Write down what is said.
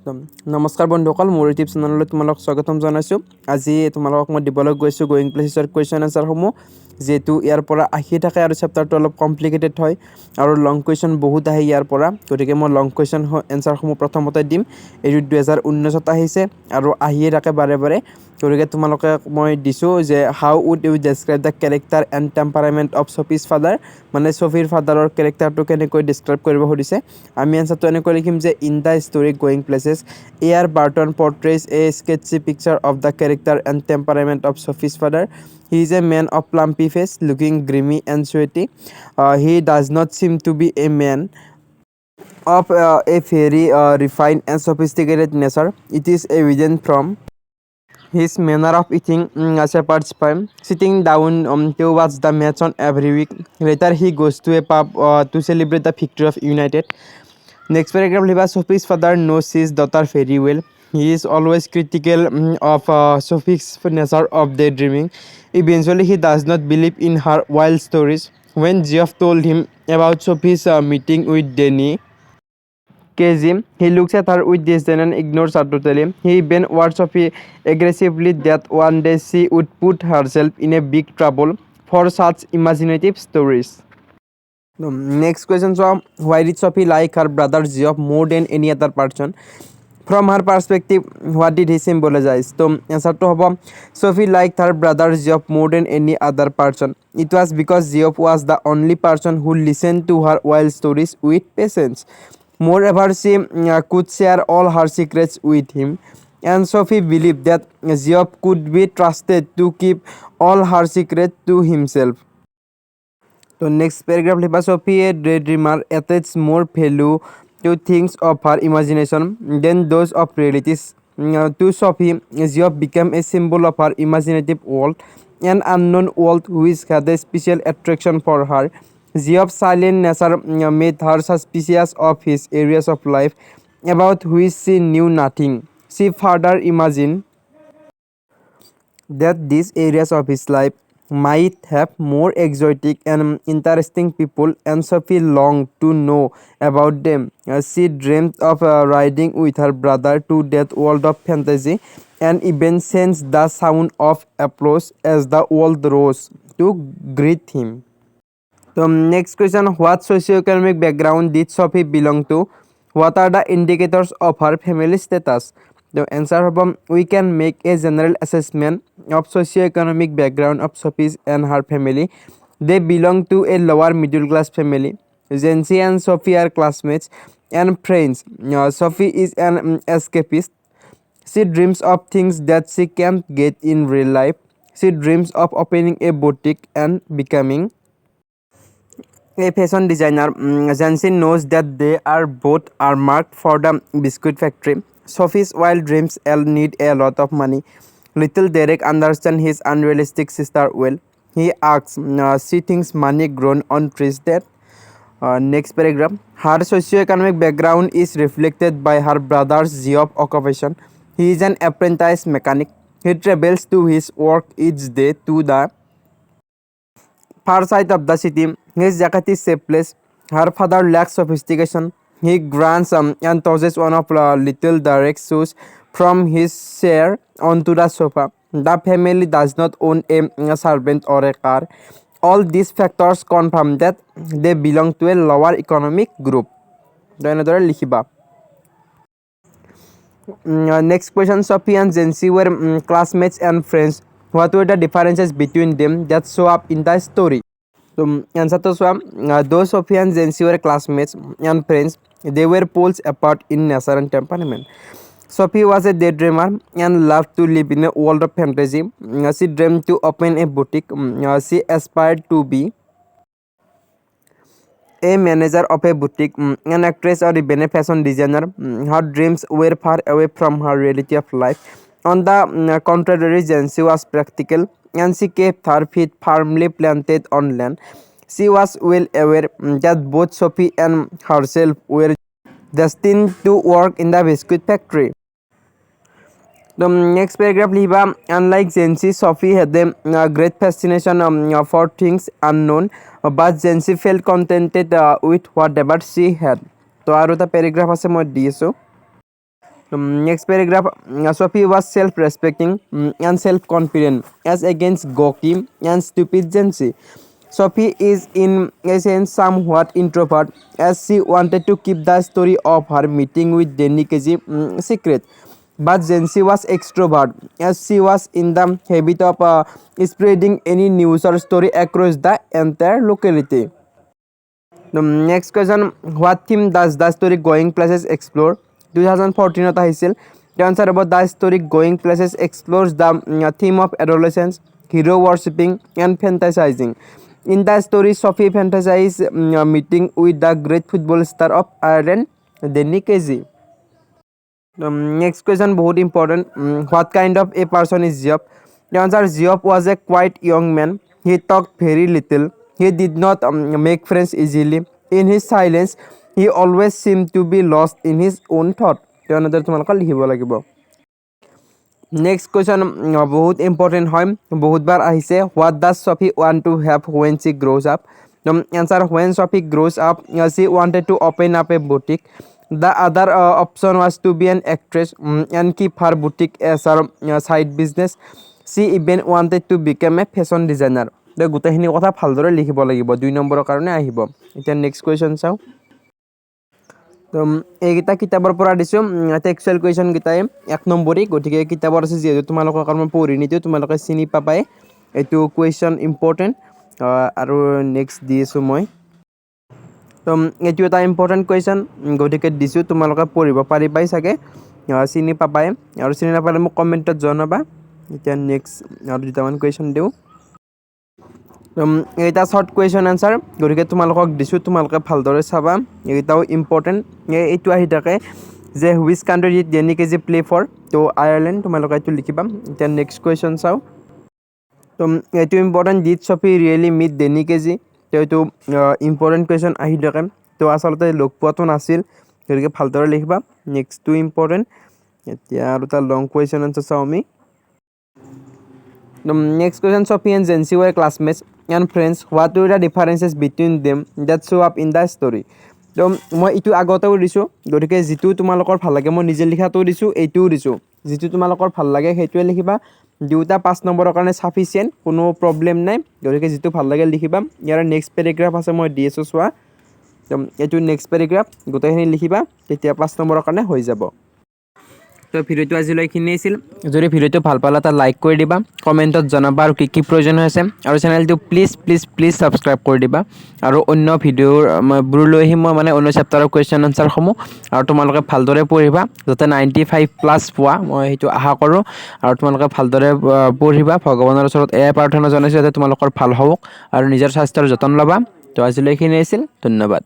নমস্কাৰ বন্ধুসকল, মোৰ ইউটিউব চেনেললৈ তোমালোক স্বাগতম জনাইছোঁ। আজি তোমালোকক মই দিবলৈ গৈছোঁ গোয়িং প্লেচেছৰ কুৱেশ্যন এনচাৰসমূহ, যিহেতু ইয়াৰ পৰা আহি থাকে আৰু চেপ্টাৰটো অলপ কমপ্লিকেটেড হয় আৰু লং কুৱেশ্যন বহুত আহে ইয়াৰ পৰা। গতিকে মই লং কুৱেশ্যন এনচাৰসমূহ প্ৰথমতে দিম। এইটো 2019ত আহিছে আৰু আহিয়ে থাকে বাৰে বাৰে। গতিকে তোমালোকে মই দিছোঁ যে how would you describe the character and temperament of Sophie's father, মানে ছফিৰ ফাদাৰৰ কেৰেক্টাৰটো কেনেকৈ ডিছক্ৰাইব কৰিব সুধিছে। আমি এনচাৰটো এনেকৈ লিখিম যে in the story going places A.R. Barton portrays a sketchy picture of the character and temperament of Sophie's father. He is a man of plumpy face, looking grimy and sweaty. He does not seem to be a man of a very refined and sophisticated nature. It is evident from his manner of eating a shepherd's pie, sitting down to watch the match on every week. Later, he goes to a pub to celebrate the victory of United. Next paragraph, liba Sophie's father knows his daughter very well. He is always critical of Sophie's nature of daydreaming. Eventually, he does not believe in her wild stories. When Geoff told him about Sophie's meeting with Danny Casey, he looks at her with disdain and ignores her totally. He even warns Sophie aggressively that one day she would put herself in a big trouble for such imaginative stories. Next question, so why did Sophie like her brother Geoff more than any other person? From her perspective, what did he symbolize? So answer to hobo, Sophie liked her brother Geoff more than any other person. It was because Geoff was the only person who listened to her wild stories with patience. Moreover, she could share all her secrets with him, and Sophie believed that Geoff could be trusted to keep all her secrets to himself. So next paragraph, liba Sophie a daydreamer attaches more value to things of her imagination than those of realities. To Sophie, Geoff became a symbol of her imaginative world, an unknown world which had a special attraction for her. Geoff's silent nature made her suspicious of his areas of life about which she knew nothing. She further imagined that these areas of his life might have more exotic and interesting people, and Sophie longed to know about them. She dreamed of riding with her brother to that world of fantasy, and even sensed the sound of applause as the world rose to greet him. So next question, what socioeconomic background did Sophie belong to? What are the indicators of her family status? The answer hobo, we can make a general assessment of socioeconomic background of Sophie and her family. They belong to a lower middle class family. Jency and Sophie are classmates and friends. Sophie is an escapist. She dreams of things that she can't get in real life. She dreams of opening a boutique and becoming a fashion designer. Jansi knows that they are both earmarked for the biscuit factory. Sophie's wild dreams need a lot of money. Little Derek understands his unrealistic sister well. He asks, she thinks money grown on trees dead. Next paragraph, her socioeconomic background is reflected by her brother's Geoff occupation. He is an apprentice mechanic. He travels to his work each day to the far side of the city. His jacket is shapeless. Her father lacks sophistication. He grants and tosses one of little Derek's shoes from his chair onto the sofa. The family does not own a servant or a car. All these factors confirm that they belong to a lower economic group. লিখিবা। Next question, Sophie and Jency were classmates and friends. What were the differences between them that show up in the story? So answer to swam, though Sophie and Jency were classmates and friends, they were poles apart in nature and temperament. Sophie was a daydreamer and loved to live in a world of fantasy. She dreamed to open a boutique. She aspired to be a manager of a boutique, an actress, or even a fashion designer. Her dreams were far away from her reality of life. On the contrary, Jancy was practical, and she kept her feet firmly planted on land. She was well aware that both Sophie and herself were destined to work in the biscuit factory. The next paragraph, liba, unlike Jancy, Sophie had a great fascination for things unknown, but Jancy felt contented with whatever she had. তো আৰু এটা paragraph আছে মই দি আছোঁ। Next paragraph, Sophie was self-respecting and self-confident as against gawky and stupid Jency. Sophie is in essence somewhat introvert as she wanted to keep the story of her meeting with Denny Keji secret. But Jency was extrovert as she was in the habit of spreading any news or story across the entire locality. The next question, what theme does the story Going Places explore? 2014 আহিছিল. The answer about the story Going Places explores the theme of adolescence, hero worshipping and fantasizing. In the story, Sophie fantasizes meeting with the great football star of Ireland, Denny Keji. The next question बहुत important. What kind of a person is Geoff? The answer, Geoff was a quite young man. He talked very little. He did not make friends easily. In his silence, he always seemed to be lost in his own thought. त्यानंतर तुम्हाला लिखिব লাগিব. Next question बहुत important হয়, বহুতবাৰ আহিছে. What does Sophie want to have when she grows up? The answer, when Sophie grows up, she wanted to open up a boutique. The other option was to be an actress and keep her boutique as her side business. She even wanted to become a fashion designer. গোটেইখিনি কথা ভালদৰে লিখিব লাগিব, 2 নম্বৰৰ কাৰণে আহিব. এতিয়া next question চাওঁ. তো এইকেইটা কিতাপৰ পৰা দিছোঁ, টেক্সচুৱেল কুৱেশ্যন কেইটাই 1 নম্বৰী, গতিকে কিতাপৰ আছে যিহেতু তোমালোকৰ কাৰণে পঢ়ি নিদিওঁ, তোমালোকে চিনি পাবাই এইটো কুৱেশ্যন ইম্পৰ্টেণ্ট। আৰু নেক্সট দি আছোঁ মই। তো এইটো এটা ইম্পৰ্টেণ্ট কুৱেশ্যন, গতিকে দিছোঁ, তোমালোকে পঢ়িব পাৰিবাই চাগে, চিনি পাবাই, আৰু চিনি নাপালে মোক কমেণ্টত জনাবা। এতিয়া নেক্সট আৰু দুটামান কুৱেশ্যন দিওঁ। এইটা শ্বৰ্ট কুৱেশ্যন আনচাৰ, গতিকে তোমালোকক দিছোঁ, তোমালোকে ভালদৰে চাবা, এইটাও ইম্পৰ্টেণ্ট। এইটো আহি থাকে যে which country did Danny Kegi play for? তো আয়াৰলেণ্ড, তোমালোকে এইটো লিখিবা। এতিয়া নেক্সট কুৱেশ্যন চাওঁ। তো এইটো important, did Sophie really meet Danny Kegi? তো এইটো ইম্পৰ্টেণ্ট কুৱেশ্যন আহি থাকে, তো আচলতে লগ পোৱাটো নাছিল, গতিকে ভালদৰে লিখিবা। নেক্সটটো ইম্পৰ্টেণ্ট। এতিয়া আৰু এটা লং কুৱেশ্যন আনচাৰ চাওঁ আমি। Next question, Sophie and Jency were classmates and friends. What were the differences between them that show up in the story? তো মই এইটো আগতেও দিছোঁ, গতিকে যিটো তোমালোকৰ ভাল লাগে, মই নিজে লিখাটো দিছোঁ, এইটোও দিছোঁ, যিটো তোমালোকৰ ভাল লাগে সেইটোৱে লিখিবা। দুটা 5 নম্বৰৰ কাৰণে চাফিচিয়েণ্ট, কোনো প্ৰব্লেম নাই, গতিকে যিটো ভাল লাগে লিখিবা। ইয়াৰ নেক্সট পেৰেগ্ৰাফ আছে, মই দি আছোঁ চোৱা। এইটো নেক্সট পেৰেগ্ৰাফ, গোটেইখিনি লিখিবা, তেতিয়া 5 নম্বৰৰ কাৰণে হৈ যাব। তো ভিডিঅ'টো আজিলৈ এইখিনিয়ে আছিল। যদি ভিডিঅ'টো ভাল পালা এটা লাইক কৰি দিবা, কমেণ্টত জনাবা আৰু কি কি প্ৰয়োজন হৈছে, আৰু চেনেলটো প্লিজ ছাবস্ক্ৰাইব কৰি দিবা। আৰু অন্য ভিডিঅ'বোৰ লৈ আহিম মই, মানে অন্য চেপ্টাৰৰ কুৱেশ্যন আনচাৰসমূহ, আৰু তোমালোকে ভালদৰে পঢ়িবা যাতে 95+ পোৱা, মই সেইটো আশা কৰোঁ। আৰু তোমালোকে ভালদৰে পঢ়িবা, ভগৱানৰ ওচৰত এয়াই প্ৰাৰ্থনা জনাইছোঁ যাতে তোমালোকৰ ভাল হওক আৰু নিজৰ স্বাস্থ্যৰ যতন ল'বা। তো আজিলৈ এইখিনিয়ে আছিল, ধন্যবাদ।